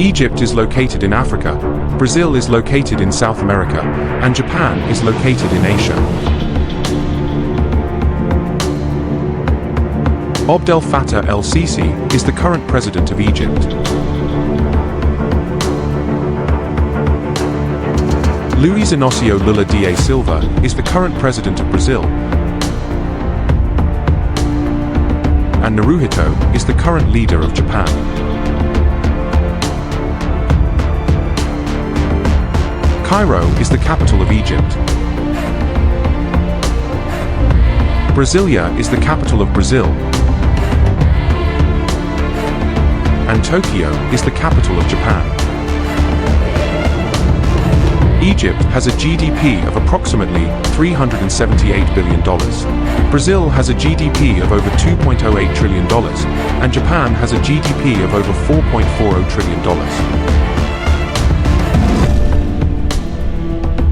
Egypt is located in Africa, Brazil is located in South America, and Japan is located in Asia. Abdel Fattah el-Sisi is the current president of Egypt. Luiz Inácio Lula da Silva is the current president of Brazil. And Naruhito is the current leader of Japan. Cairo is the capital of Egypt. Brasilia is the capital of Brazil. And Tokyo is the capital of Japan. Egypt has a GDP of approximately $378 billion. Brazil has a GDP of over $2.08 trillion, and Japan has a GDP of over $4.40 trillion.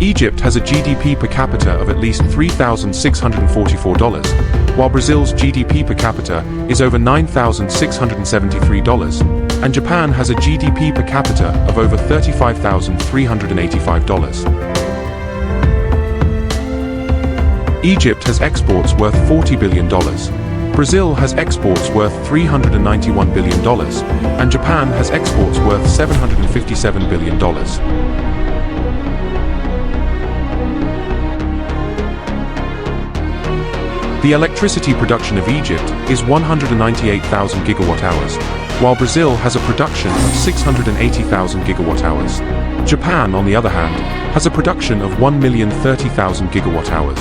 Egypt has a GDP per capita of at least $3,644, while Brazil's GDP per capita is over $9,673, and Japan has a GDP per capita of over $35,385. Egypt has exports worth $40 billion. Brazil has exports worth $391 billion, and Japan has exports worth $757 billion. The electricity production of Egypt is 198,000 gigawatt-hours, while Brazil has a production of 680,000 gigawatt-hours. Japan, on the other hand, has a production of 1,030,000 gigawatt-hours.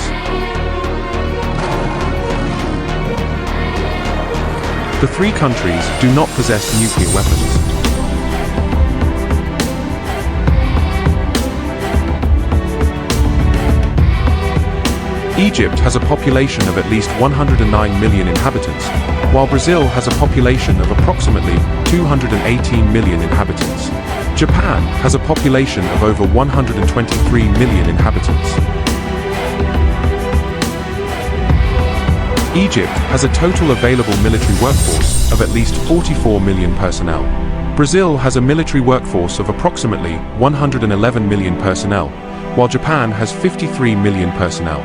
The three countries do not possess nuclear weapons. Egypt has a population of at least 109 million inhabitants, while Brazil has a population of approximately 218 million inhabitants. Japan has a population of over 123 million inhabitants. Egypt has a total available military workforce of at least 44 million personnel. Brazil has a military workforce of approximately 111 million personnel, while Japan has 53 million personnel.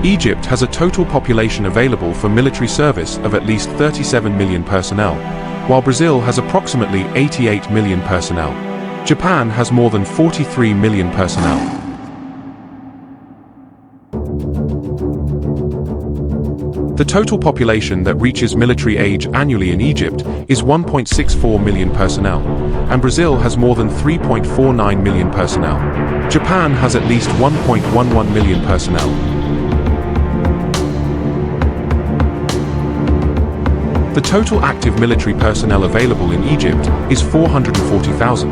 Egypt has a total population available for military service of at least 37 million personnel, while Brazil has approximately 88 million personnel. Japan has more than 43 million personnel. The total population that reaches military age annually in Egypt is 1.64 million personnel, and Brazil has more than 3.49 million personnel. Japan has at least 1.11 million personnel. The total active military personnel available in Egypt is 440,000,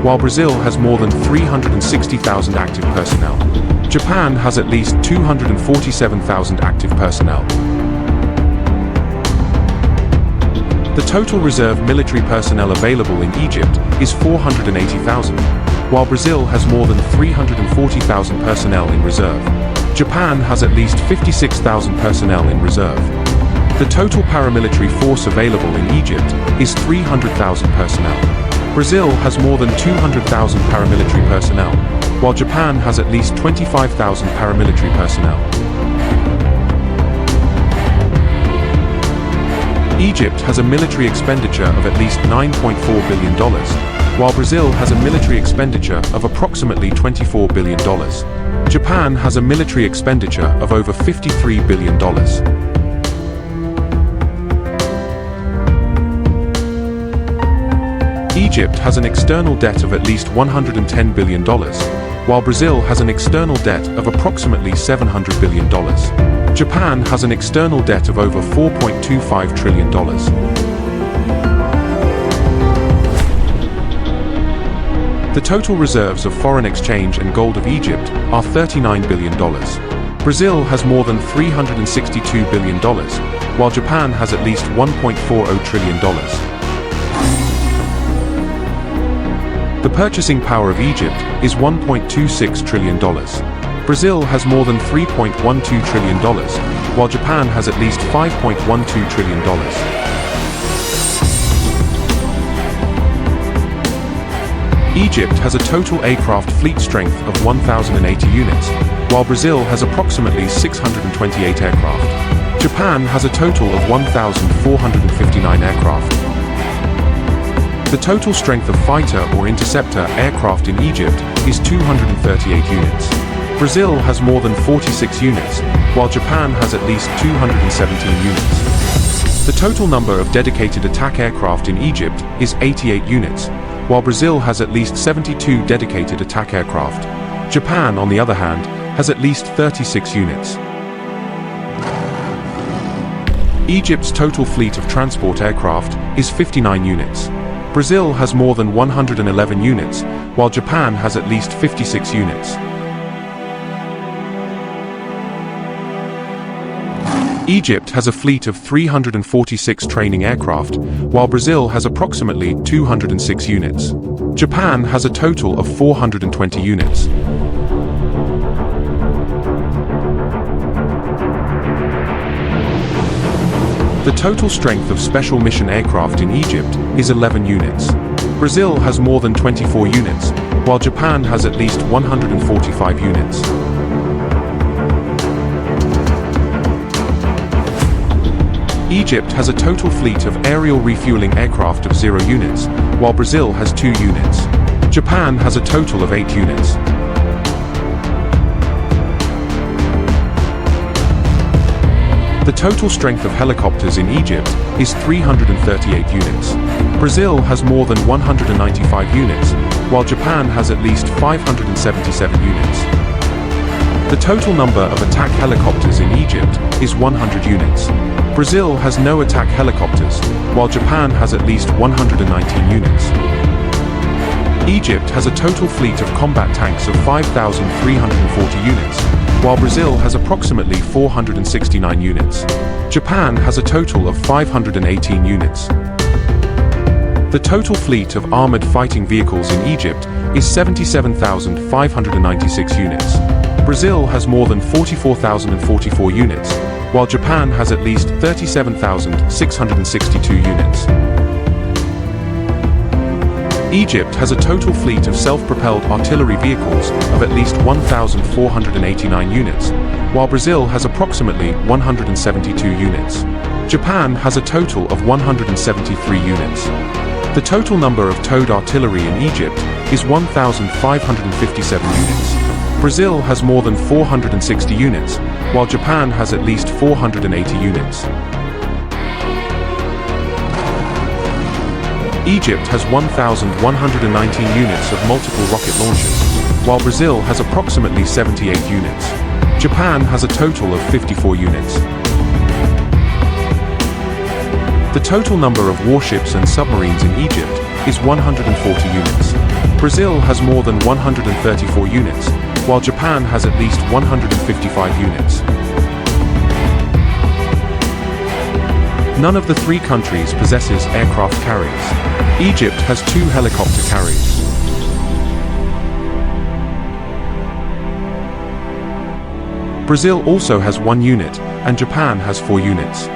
while Brazil has more than 360,000 active personnel. Japan has at least 247,000 active personnel. The total reserve military personnel available in Egypt is 480,000, while Brazil has more than 340,000 personnel in reserve. Japan has at least 56,000 personnel in reserve. The total paramilitary force available in Egypt is 300,000 personnel. Brazil has more than 200,000 paramilitary personnel, while Japan has at least 25,000 paramilitary personnel. Egypt has a military expenditure of at least $9.4 billion, while Brazil has a military expenditure of approximately $24 billion. Japan has a military expenditure of over $53 billion. Egypt has an external debt of at least $110 billion, while Brazil has an external debt of approximately $700 billion. Japan has an external debt of over $4.25 trillion. The total reserves of foreign exchange and gold of Egypt are $39 billion. Brazil has more than $362 billion, while Japan has at least $1.40 trillion. The purchasing power of Egypt is $1.26 trillion. Brazil has more than $3.12 trillion, while Japan has at least $5.12 trillion. Egypt has a total aircraft fleet strength of 1,080 units, while Brazil has approximately 628 aircraft. Japan has a total of 1,459 aircraft. The total strength of fighter or interceptor aircraft in Egypt is 238 units. Brazil has more than 46 units, while Japan has at least 217 units. The total number of dedicated attack aircraft in Egypt is 88 units, while Brazil has at least 72 dedicated attack aircraft. Japan, on the other hand, has at least 36 units. Egypt's total fleet of transport aircraft is 59 units. Brazil has more than 111 units, while Japan has at least 56 units. Egypt has a fleet of 346 training aircraft, while Brazil has approximately 206 units. Japan has a total of 420 units. The total strength of special mission aircraft in Egypt is 11 units. Brazil has more than 24 units, while Japan has at least 145 units. Egypt has a total fleet of aerial refueling aircraft of 0 units, while Brazil has 2 units. Japan has a total of 8 units. The total strength of helicopters in Egypt is 338 units. Brazil has more than 195 units, while Japan has at least 577 units. The total number of attack helicopters in Egypt is 100 units. Brazil has no attack helicopters, while Japan has at least 119 units. Egypt has a total fleet of combat tanks of 5,340 units, while Brazil has approximately 469 units. Japan has a total of 518 units. The total fleet of armored fighting vehicles in Egypt is 77,596 units. Brazil has more than 44,044 units, while Japan has at least 37,662 units. Egypt has a total fleet of self-propelled artillery vehicles of at least 1,489 units, while Brazil has approximately 172 units. Japan has a total of 173 units. The total number of towed artillery in Egypt is 1,557 units. Brazil has more than 460 units, while Japan has at least 480 units. Egypt has 1,119 units of multiple rocket launchers, while Brazil has approximately 78 units. Japan has a total of 54 units. The total number of warships and submarines in Egypt is 140 units. Brazil has more than 134 units, while Japan has at least 155 units. None of the 3 countries possesses aircraft carriers. Egypt has 2 helicopter carriers. Brazil also has 1 unit, and Japan has 4 units.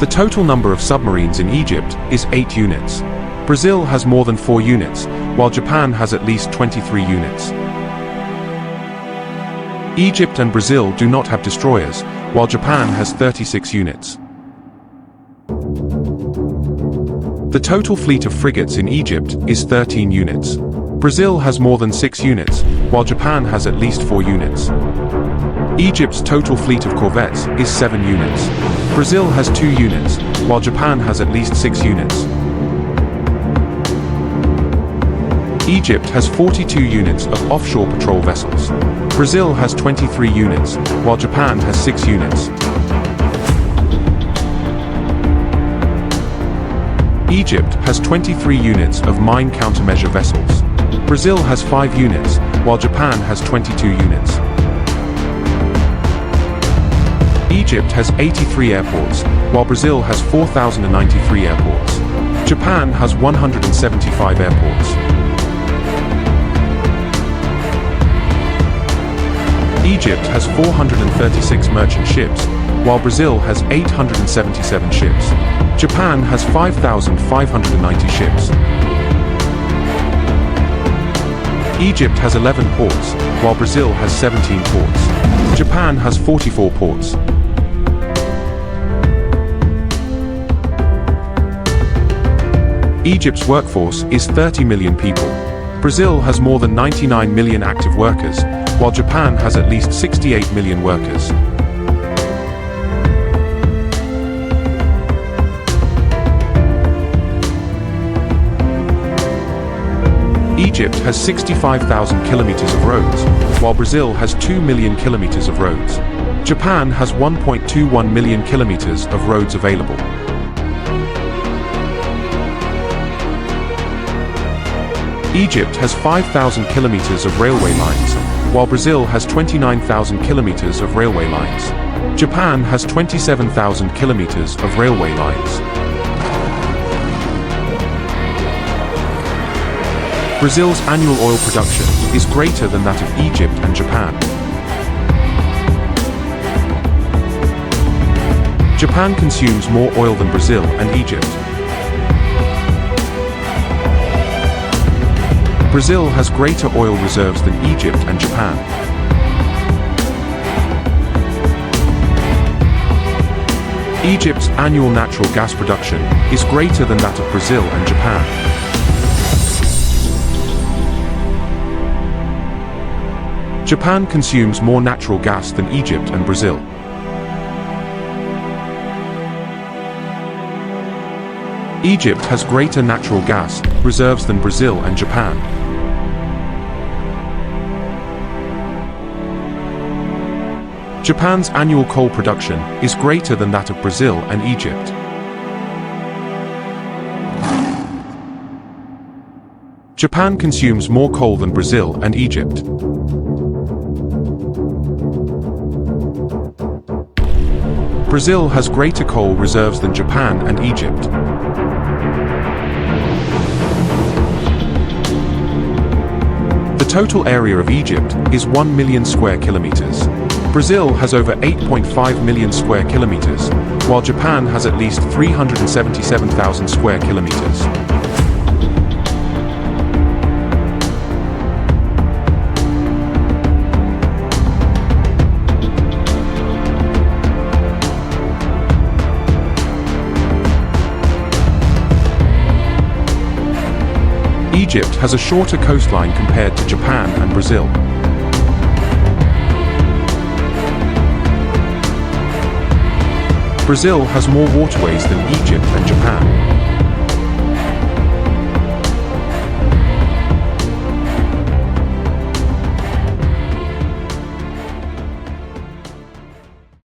The total number of submarines in Egypt is 8 units. Brazil has more than 4 units, while Japan has at least 23 units. Egypt and Brazil do not have destroyers, while Japan has 36 units. The total fleet of frigates in Egypt is 13 units. Brazil has more than 6 units, while Japan has at least 4 units. Egypt's total fleet of corvettes is 7 units. Brazil has 2 units, while Japan has at least 6 units. Egypt has 42 units of offshore patrol vessels. Brazil has 23 units, while Japan has 6 units. Egypt has 23 units of mine countermeasure vessels. Brazil has 5 units, while Japan has 22 units. Egypt has 83 airports, while Brazil has 4,093 airports. Japan has 175 airports. Egypt has 436 merchant ships, while Brazil has 877 ships. Japan has 5,590 ships. Egypt has 11 ports, while Brazil has 17 ports. Japan has 44 ports. Egypt's workforce is 30 million people. Brazil has more than 99 million active workers, while Japan has at least 68 million workers. Egypt has 65,000 kilometers of roads, while Brazil has 2 million kilometers of roads. Japan has 1.21 million kilometers of roads available. Egypt has 5,000 kilometers of railway lines, while Brazil has 29,000 kilometers of railway lines. Japan has 27,000 kilometers of railway lines. Brazil's annual oil production is greater than that of Egypt and Japan. Japan consumes more oil than Brazil and Egypt. Brazil has greater oil reserves than Egypt and Japan. Egypt's annual natural gas production is greater than that of Brazil and Japan. Japan consumes more natural gas than Egypt and Brazil. Egypt has greater natural gas reserves than Brazil and Japan. Japan's annual coal production is greater than that of Brazil and Egypt. Japan consumes more coal than Brazil and Egypt. Brazil has greater coal reserves than Japan and Egypt. The total area of Egypt is 1 million square kilometers. Brazil has over 8.5 million square kilometers, while Japan has at least 377,000 square kilometers. Egypt has a shorter coastline compared to Japan and Brazil. Brazil has more waterways than Egypt and Japan.